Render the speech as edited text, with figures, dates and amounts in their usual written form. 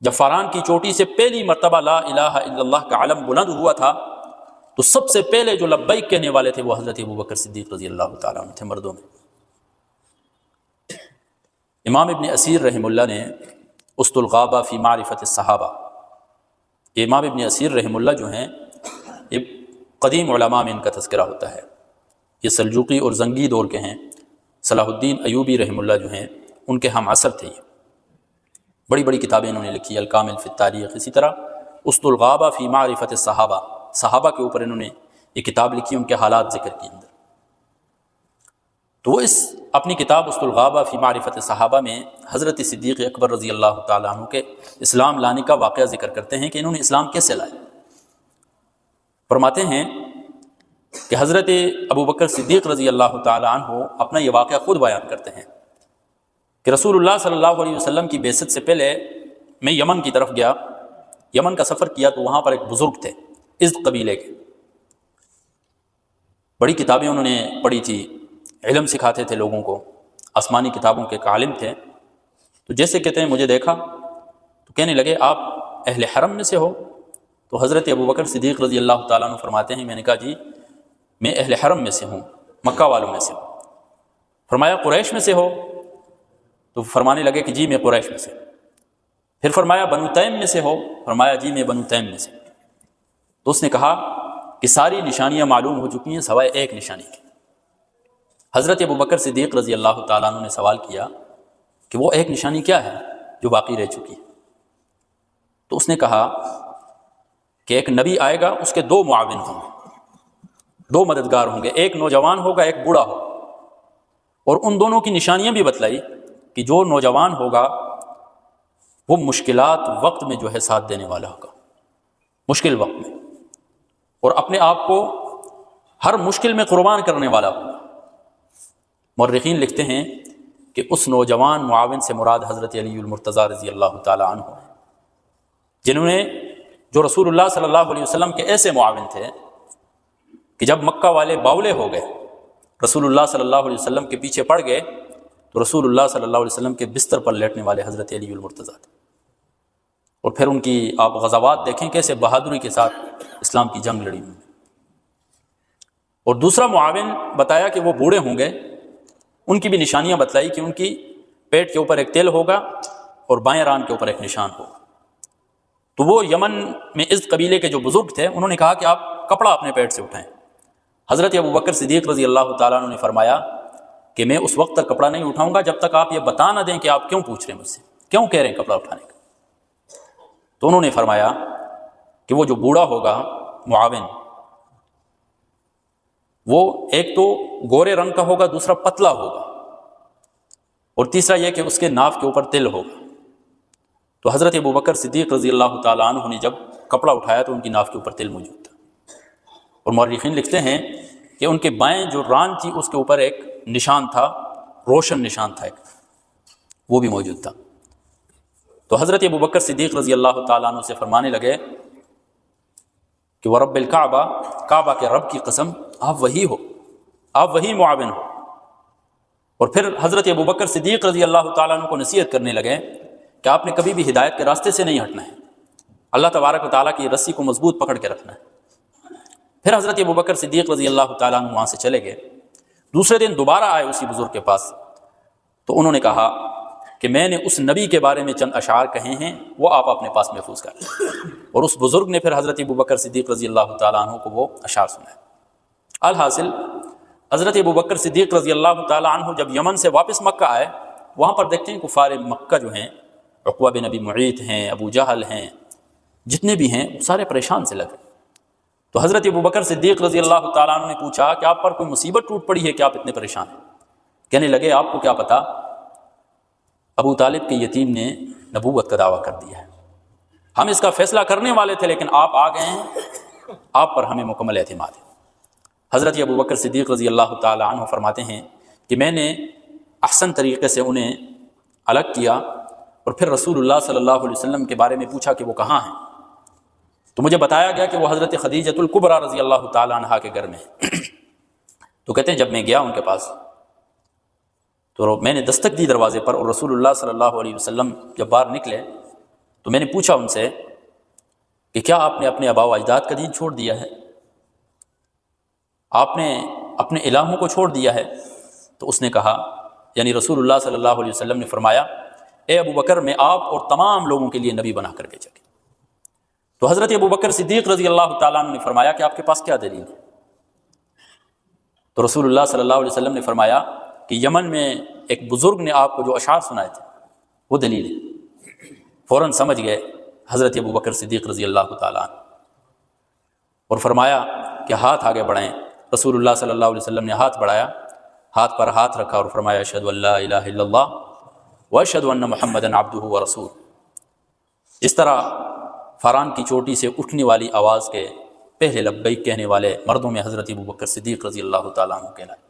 جب فاران کی چوٹی سے پہلی مرتبہ لا الہ الا اللہ کا علم بلند ہوا تھا تو سب سے پہلے جو لبیک کہنے والے تھے وہ حضرت ابوبکر صدیق رضی اللہ تعالیٰ عنہ تھے مردوں میں۔ امام ابن اسیر رحمہ اللہ نے اسد الغابہ فی معرفت الصحابہ، یہ امام ابن اسیر رحمہ اللہ جو ہیں یہ قدیم علماء میں ان کا تذکرہ ہوتا ہے، یہ سلجوقی اور زنگی دور کے ہیں۔ صلاح الدین ایوبی رحمہ اللہ جو ہیں ان کے ہم عصر تھے، یہ بڑی بڑی کتابیں انہوں نے لکھی، الکامل فی التاریخ، اسی طرح اسد الغابہ فی معرفت الصحابہ، صحابہ کے اوپر انہوں نے یہ کتاب لکھی، ان کے حالات ذکر کیے اندر۔ تو وہ اس اپنی کتاب اسد الغابہ فی معرفت الصحابہ میں حضرت صدیق اکبر رضی اللہ تعالیٰ عنہ کے اسلام لانے کا واقعہ ذکر کرتے ہیں کہ انہوں نے اسلام کیسے لائے۔ فرماتے ہیں کہ حضرت ابوبکر صدیق رضی اللہ تعالیٰ عنہ اپنا یہ واقعہ خود بیان کرتے ہیں کہ رسول اللہ صلی اللہ علیہ وسلم کی بعثت سے پہلے میں یمن کی طرف گیا، یمن کا سفر کیا تو وہاں پر ایک بزرگ تھے ازد قبیلے کے، بڑی کتابیں انہوں نے پڑھی تھی، علم سکھاتے تھے لوگوں کو، آسمانی کتابوں کے عالم تھے۔ تو جیسے کہتے ہیں مجھے دیکھا تو کہنے لگے آپ اہل حرم میں سے ہو؟ تو حضرت ابوبکر صدیق رضی اللہ تعالیٰ عنہ فرماتے ہیں میں نے کہا جی میں اہل حرم میں سے ہوں، مکہ والوں میں سے ہوں۔ فرمایا قریش میں سے ہو؟ تو فرمانے لگے کہ جی میں قریش میں سے۔ پھر فرمایا بنو تیم میں سے ہو؟ فرمایا جی میں بنو تیم میں سے۔ تو اس نے کہا کہ ساری نشانیاں معلوم ہو چکی ہیں سوائے ایک نشانی کی۔ حضرت ابوبکر صدیق رضی اللہ تعالیٰ عنہ نے سوال کیا کہ وہ ایک نشانی کیا ہے جو باقی رہ چکی ہے؟ تو اس نے کہا کہ ایک نبی آئے گا، اس کے دو معاون ہوں گے، دو مددگار ہوں گے، ایک نوجوان ہوگا ایک بوڑھا ہوگا، اور ان دونوں کی نشانیاں بھی بتلائی کہ جو نوجوان ہوگا وہ مشکلات وقت میں جو ہے ساتھ دینے والا ہوگا، مشکل وقت میں، اور اپنے آپ کو ہر مشکل میں قربان کرنے والا ہوگا۔ مورخین لکھتے ہیں کہ اس نوجوان معاون سے مراد حضرت علی المرتضیٰ رضی اللہ تعالی عنہ ہیں، جنہوں نے جو رسول اللہ صلی اللہ علیہ وسلم کے ایسے معاون تھے کہ جب مکہ والے باولے ہو گئے، رسول اللہ صلی اللہ علیہ وسلم کے پیچھے پڑ گئے تو رسول اللہ صلی اللہ علیہ وسلم کے بستر پر لیٹنے والے حضرت علی المرتضیٰ تھے۔ اور پھر ان کی آپ غزوات دیکھیں کیسے بہادری کے ساتھ اسلام کی جنگ لڑی انہوں نے۔ اور دوسرا معاون بتایا کہ وہ بوڑھے ہوں گے، ان کی بھی نشانیاں بتلائی کہ ان کی پیٹ کے اوپر ایک تل ہوگا اور بائیں ران کے اوپر ایک نشان ہوگا۔ تو وہ یمن میں ازد قبیلے کے جو بزرگ تھے انہوں نے کہا کہ آپ کپڑا اپنے پیٹ سے اٹھائیں۔ حضرت ابوبکر صدیق رضی اللہ تعالیٰ عنہ نے فرمایا کہ میں اس وقت تک کپڑا نہیں اٹھاؤں گا جب تک آپ یہ بتا نہ دیں کہ آپ کیوں پوچھ رہے ہیں مجھ سے، کیوں کہہ رہے ہیں کپڑا اٹھانے کا۔ تو انہوں نے فرمایا کہ وہ جو بوڑھا ہوگا معاون، وہ ایک تو گورے رنگ کا ہوگا، دوسرا پتلا ہوگا، اور تیسرا یہ کہ اس کے ناف کے اوپر تل ہوگا۔ تو حضرت ابوبکر صدیق رضی اللہ تعالیٰ عنہ نے جب کپڑا اٹھایا تو ان کی ناف کے اوپر تل موجود تھا، اور مورخین لکھتے ہیں کہ ان کے بائیں جو ران تھی اس کے اوپر ایک نشان تھا، روشن نشان تھا ایک، وہ بھی موجود تھا۔ تو حضرت ابوبکر صدیق رضی اللہ تعالیٰ عنہ سے فرمانے لگے کہ ورب الکعبہ، کعبہ کے رب کی قسم آپ وہی ہو، آپ وہی معاون ہو۔ اور پھر حضرت ابوبکر صدیق رضی اللہ تعالیٰ عنہ کو نصیحت کرنے لگے کہ آپ نے کبھی بھی ہدایت کے راستے سے نہیں ہٹنا ہے، اللہ تبارک و تعالیٰ کی رسی کو مضبوط پکڑ کے رکھنا ہے۔ پھر حضرت ابوبکر صدیق رضی اللہ تعالیٰ عنہ وہاں سے چلے گئے۔ دوسرے دن دوبارہ آئے اسی بزرگ کے پاس، تو انہوں نے کہا کہ میں نے اس نبی کے بارے میں چند اشعار کہے ہیں، وہ آپ اپنے پاس محفوظ کر لیں۔ اور اس بزرگ نے پھر حضرت ابوبکر صدیق رضی اللہ تعالیٰ عنہ کو وہ اشعار سنائے۔ الحاصل حضرت ابوبکر صدیق رضی اللہ تعالیٰ عنہ جب یمن سے واپس مکہ آئے، وہاں پر دیکھتے ہیں کفار مکہ جو ہیں، عقبہ بن ابی معیط ہیں، ابو جہل ہیں، جتنے بھی ہیں سارے پریشان سے لگے۔ تو حضرت ابوبکر صدیق رضی اللہ تعالیٰ عنہ نے پوچھا کہ آپ پر کوئی مصیبت ٹوٹ پڑی ہے کہ آپ اتنے پریشان ہیں؟ کہنے لگے آپ کو کیا پتا، ابو طالب کے یتیم نے نبوت کا دعویٰ کر دیا ہے، ہم اس کا فیصلہ کرنے والے تھے لیکن آپ آ گئے ہیں، آپ پر ہمیں مکمل اعتماد ہے۔ حضرت ابوبکر صدیق رضی اللہ تعالیٰ عنہ فرماتے ہیں کہ میں نے احسن طریقے سے انہیں الگ کیا، اور پھر رسول اللہ صلی اللہ علیہ وسلم کے بارے میں پوچھا کہ وہ کہاں ہیں، تو مجھے بتایا گیا کہ وہ حضرت خدیجۃ الکبریٰ رضی اللہ تعالیٰ عنہا کے گھر میں ہیں۔ تو کہتے ہیں جب میں گیا ان کے پاس تو میں نے دستک دی دروازے پر، اور رسول اللہ صلی اللہ علیہ وسلم جب باہر نکلے تو میں نے پوچھا ان سے کہ کیا آپ نے اپنے آباء و اجداد کا دین چھوڑ دیا ہے؟ آپ نے اپنے الہوں کو چھوڑ دیا ہے؟ تو اس نے کہا، یعنی رسول اللہ صلی اللہ علیہ وسلم نے فرمایا، اے ابو بکر، میں آپ اور تمام لوگوں کے لیے نبی بنا کر بھیجا گیا۔ تو حضرت ابو بکر صدیق رضی اللہ تعالیٰ عنہ نے فرمایا کہ آپ کے پاس کیا دلیل ہے؟ تو رسول اللہ صلی اللہ علیہ وسلم نے فرمایا کہ یمن میں ایک بزرگ نے آپ کو جو اشعار سنائے تھے وہ دلیل ہے۔ فوراً سمجھ گئے حضرت ابو بکر صدیق رضی اللہ تعالیٰ عنہ، اور فرمایا کہ ہاتھ آگے بڑھائیں۔ رسول اللہ صلی اللہ علیہ وسلم نے ہاتھ بڑھایا، ہاتھ پر ہاتھ رکھا اور فرمایا، اشہد ان لا الہ الا اللہ واشہد ان محمدا عبدہ ورسولہ۔ اس طرح فاران کی چوٹی سے اٹھنے والی آواز کے پہلے لبیک کہنے والے مردوں میں حضرت ابو بکر صدیق رضی اللہ تعالیٰ عنہ کہلائے۔